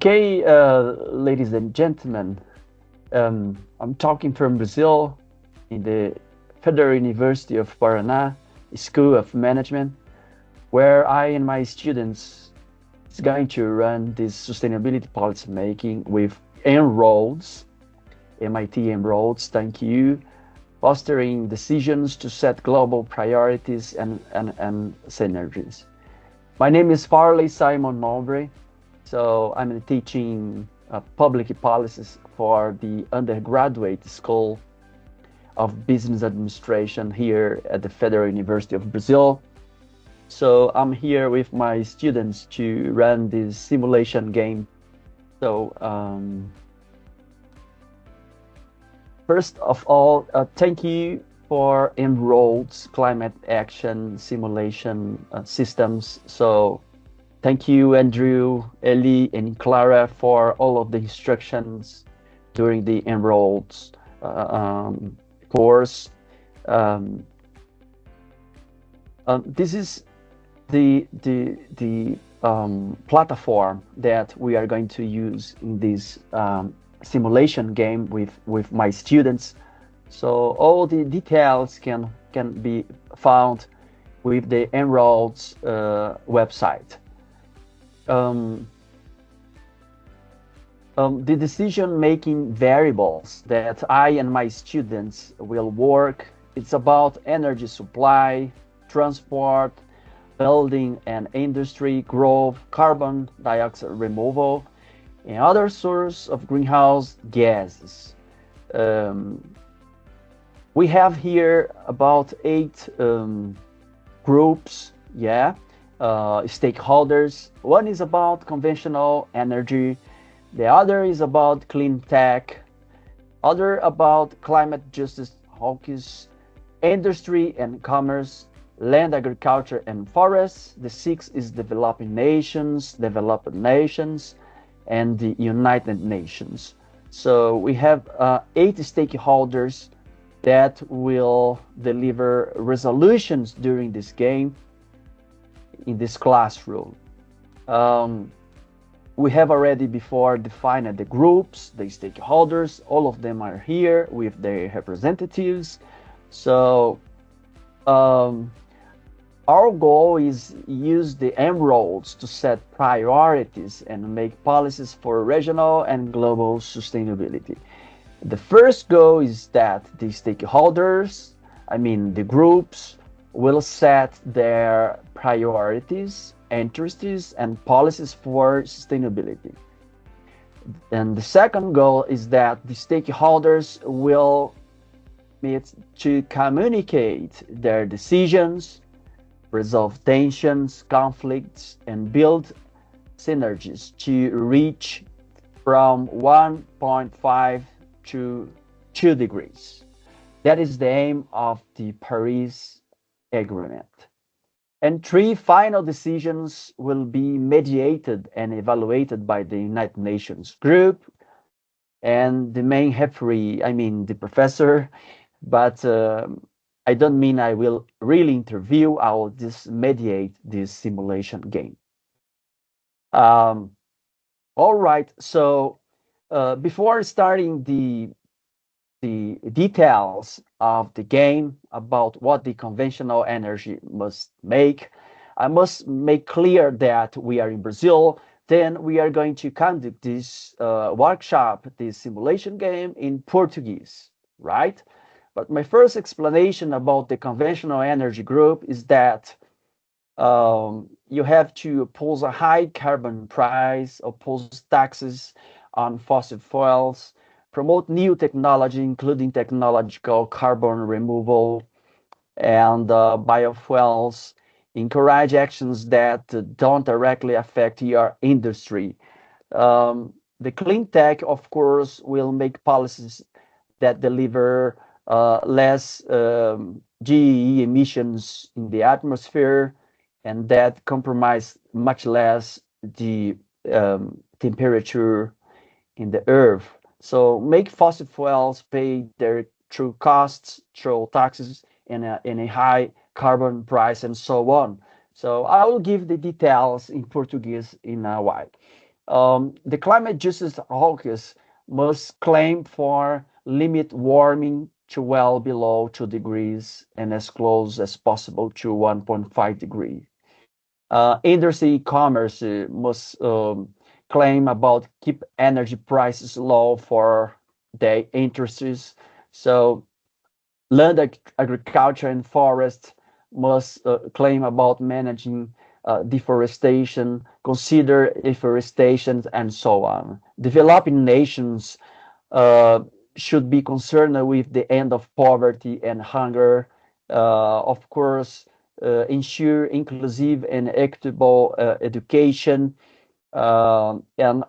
Okay, ladies and gentlemen, I'm talking from Brazil in the Federal University of Paraná School of Management, where I and my students is going to run this sustainability policy making with En-ROADS, MIT En-ROADS, thank you, fostering decisions to set global priorities and synergies. My name is Farley Simon Mowbray. So I'm teaching public policies for the undergraduate school of business administration here at the Federal University of Brazil. So I'm here with my students to run this simulation game. So first of all, thank you for En-ROADS climate action simulation systems. So thank you, Andrew, Eli, and Clara for all of the instructions during the En-ROADS course. This is the platform that we are going to use in this simulation game with my students. So all the details can be found with the En-ROADS website. The decision-making variables that I and my students will work, it's about energy supply, transport, building and industry growth, carbon dioxide removal, and other sources of greenhouse gases. We have here about 8 groups, stakeholders. One is about conventional energy, the other is about clean tech, other about climate justice focus, industry and commerce, land, agriculture and forests. The 6th is developed nations, and the United Nations. So we have 8 stakeholders that will deliver resolutions during this game in this classroom. We have already before defined the groups, the stakeholders, all of them are here with their representatives. So our goal is use the En-ROADS to set priorities and make policies for regional and global sustainability. The first goal is that the stakeholders, the groups, will set their priorities, interests, and policies for sustainability. And the second goal is that the stakeholders will meet to communicate their decisions, resolve tensions, conflicts, and build synergies to reach from 1.5 to 2 degrees. That is the aim of the Paris Agreement. And 3 final decisions will be mediated and evaluated by the United Nations group. And the main referee, the professor, but I don't mean I will really interview, I will just mediate this simulation game. All right, so before starting the details of the game about what the conventional energy must make, I must make clear that we are in Brazil. Then we are going to conduct this workshop, this simulation game in Portuguese, right? But my first explanation about the conventional energy group is that you have to oppose a high carbon price, oppose taxes on fossil fuels, promote new technology, including technological carbon removal and biofuels, encourage actions that don't directly affect your industry. The clean tech, of course, will make policies that deliver less GE emissions in the atmosphere and that compromise much less the temperature in the earth. So make fossil fuels pay their true costs, through taxes, and a high carbon price, and so on. So I will give the details in Portuguese in a while. The climate justice hawkers must claim for limit warming to well below 2 degrees and as close as possible to 1.5 degrees. Industry e-commerce must claim about keep energy prices low for their industries. So land agriculture and forest must claim about managing deforestation, consider deforestation, and so on. Developing nations uh, should be concerned with the end of poverty and hunger. Of course, ensure inclusive and equitable education, and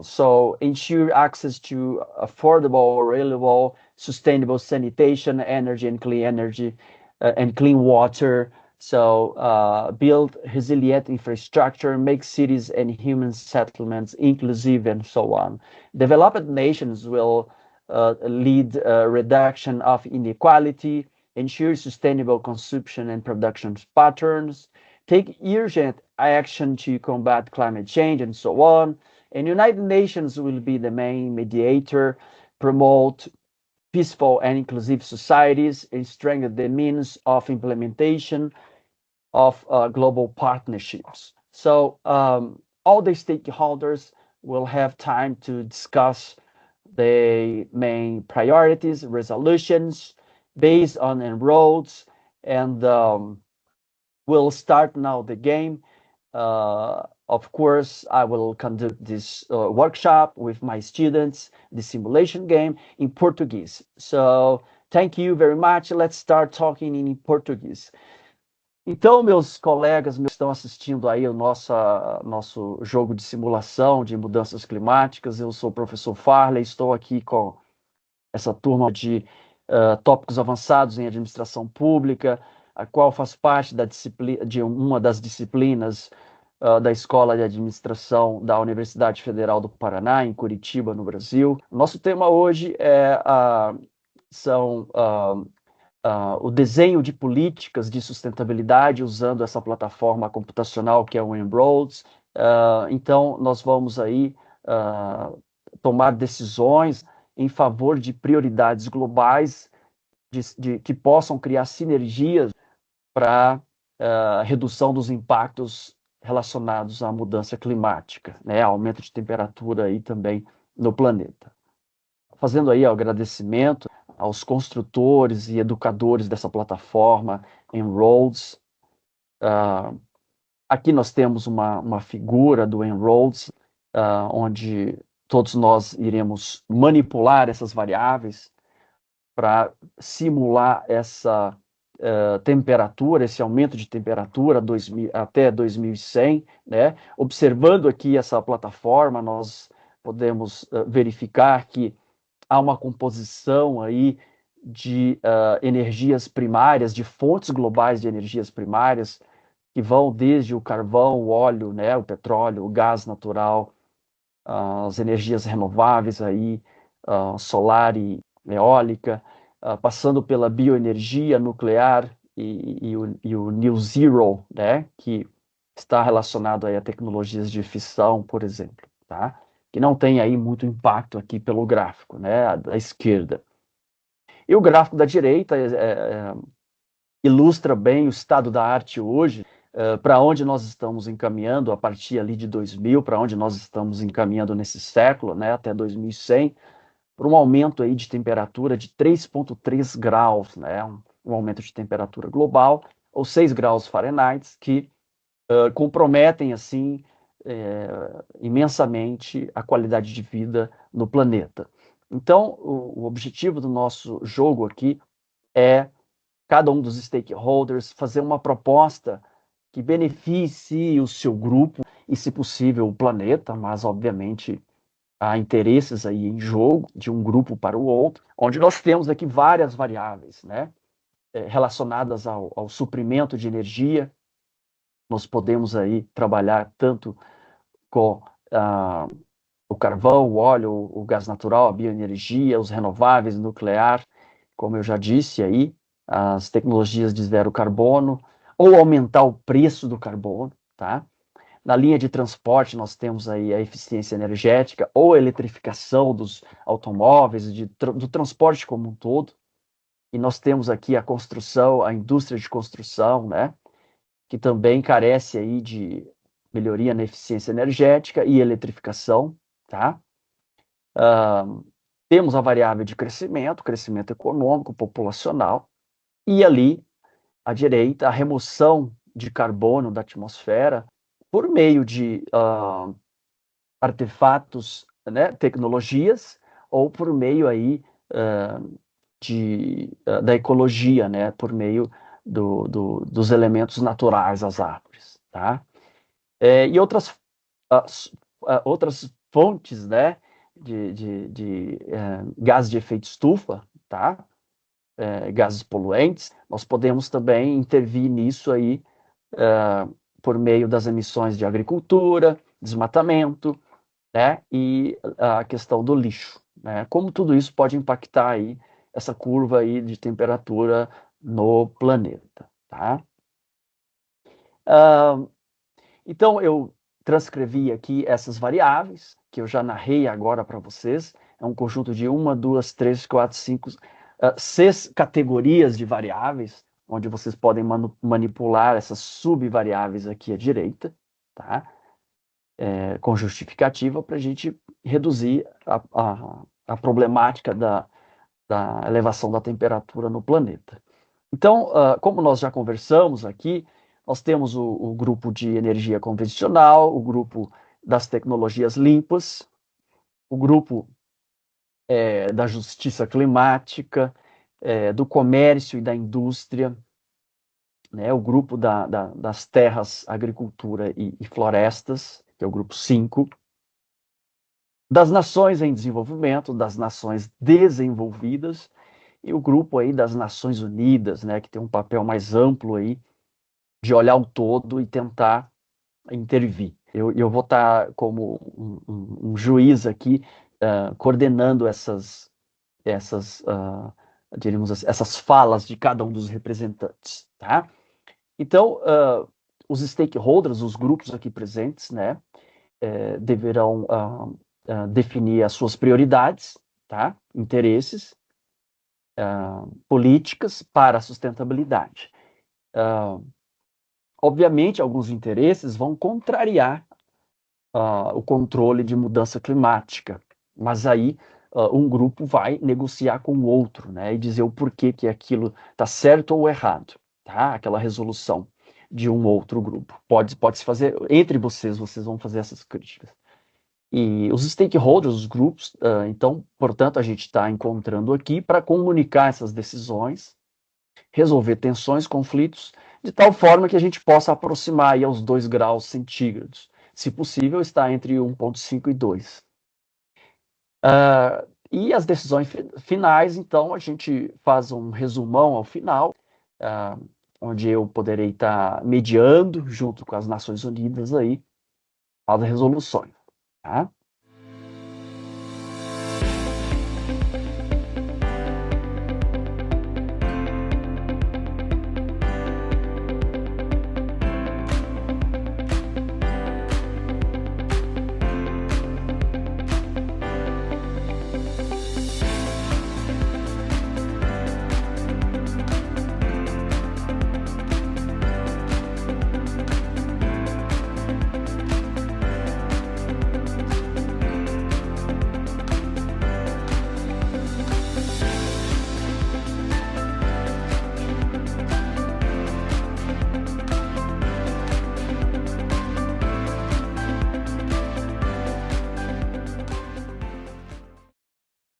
so ensure access to affordable, reliable, sustainable sanitation, energy, and clean water. So build resilient infrastructure, make cities and human settlements inclusive, and so on. Developed nations will lead reduction of inequality, ensure sustainable consumption and production patterns, take urgent action to combat climate change, and so on. And United Nations will be the main mediator, promote peaceful and inclusive societies, and strengthen the means of implementation of global partnerships. So all the stakeholders will have time to discuss the main priorities, resolutions based on enrolled, and we'll start now the game. Of course, I will conduct this workshop with my students, the simulation game in Portuguese. So thank you very much. Let's start talking in Portuguese. Então, meus colegas que estão assistindo aí o nosso jogo de simulação de mudanças climáticas, eu sou o professor Farley, estou aqui com essa turma de tópicos avançados em administração pública, a qual faz parte de uma das disciplinas da Escola de Administração da Universidade Federal do Paraná, em Curitiba, no Brasil. Nosso tema hoje são o desenho de políticas de sustentabilidade usando essa plataforma computacional que é o En-ROADS. Então, nós vamos aí tomar decisões em favor de prioridades globais que possam criar sinergias para redução dos impactos relacionados à mudança climática, né, aumento de temperatura aí também no planeta. Fazendo aí o agradecimento aos construtores e educadores dessa plataforma, En-ROADS. Aqui nós temos uma figura do En-ROADS, onde todos nós iremos manipular essas variáveis para simular essa temperatura, esse aumento de temperatura até 2100, né? Observando aqui essa plataforma, nós podemos verificar que há uma composição aí de energias primárias, de fontes globais de energias primárias, que vão desde o carvão, o óleo, né, o petróleo, o gás natural, as energias renováveis aí, solar e eólica, passando pela bioenergia nuclear e o New Zero, né, que está relacionado aí a tecnologias de fissão, por exemplo, tá? Que não tem aí muito impacto aqui pelo gráfico, né, da esquerda. E o gráfico da direita ilustra bem o estado da arte hoje, para onde nós estamos encaminhando a partir ali de 2000, para onde nós estamos encaminhando nesse século, né, até 2100, por um aumento aí de temperatura de 3,3 graus, né, um aumento de temperatura global, ou 6 graus Fahrenheit, que comprometem, assim, imensamente a qualidade de vida no planeta. Então, o objetivo do nosso jogo aqui é cada um dos stakeholders fazer uma proposta que beneficie o seu grupo e, se possível, o planeta, mas, obviamente, há interesses aí em jogo de um grupo para o outro, onde nós temos aqui várias variáveis, né, relacionadas ao suprimento de energia. Nós podemos aí trabalhar tanto com o carvão, o óleo, o gás natural, a bioenergia, os renováveis, nuclear, como eu já disse aí, as tecnologias de zero carbono, ou aumentar o preço do carbono, tá? Na linha de transporte, nós temos aí a eficiência energética ou a eletrificação dos automóveis, do transporte como um todo. E nós temos aqui a construção, a indústria de construção, né, que também carece aí de melhoria na eficiência energética e eletrificação, tá? Temos a variável de crescimento econômico, populacional, e ali, à direita, a remoção de carbono da atmosfera por meio de artefatos, né, tecnologias, ou por meio aí da ecologia, né, por meio dos elementos naturais, as árvores, tá? E outras fontes, né, de gases de efeito estufa, tá? Gases poluentes, nós podemos também intervir nisso aí por meio das emissões de agricultura, desmatamento, né, e a questão do lixo, né? Como tudo isso pode impactar aí essa curva aí de temperatura no planeta, tá? Então, eu transcrevi aqui essas variáveis, que eu já narrei agora para vocês. É um conjunto de 1, 2, 3, 4, 5, 6 categorias de variáveis, onde vocês podem manipular essas subvariáveis aqui à direita, tá? Com justificativa para a gente reduzir a problemática da elevação da temperatura no planeta. Então, como nós já conversamos aqui, nós temos o grupo de energia convencional, o grupo das tecnologias limpas, o grupo da justiça climática, do comércio e da indústria, né, o grupo das terras, agricultura e florestas, que é o grupo 5, das nações em desenvolvimento, das nações desenvolvidas, e o grupo aí das Nações Unidas, né, que tem um papel mais amplo aí de olhar o todo e tentar intervir. Eu vou estar como um juiz aqui, coordenando diríamos assim, essas falas de cada um dos representantes, tá? Então, os stakeholders, os grupos aqui presentes, né, deverão definir as suas prioridades, tá? Interesses, políticas para a sustentabilidade. Obviamente, alguns interesses vão contrariar o controle de mudança climática, mas aí um grupo vai negociar com o outro, né, e dizer o porquê que aquilo está certo ou errado, tá? Aquela resolução de um outro grupo. Pode-se fazer, entre vocês vão fazer essas críticas. E os stakeholders, os grupos, então, portanto, a gente está encontrando aqui para comunicar essas decisões, resolver tensões, conflitos, de tal forma que a gente possa aproximar aí aos 2 graus centígrados. Se possível, está entre 1,5 e 2. E as decisões finais, então, a gente faz um resumão ao final, onde eu poderei estar mediando, junto com as Nações Unidas, aí, as resoluções. Tá?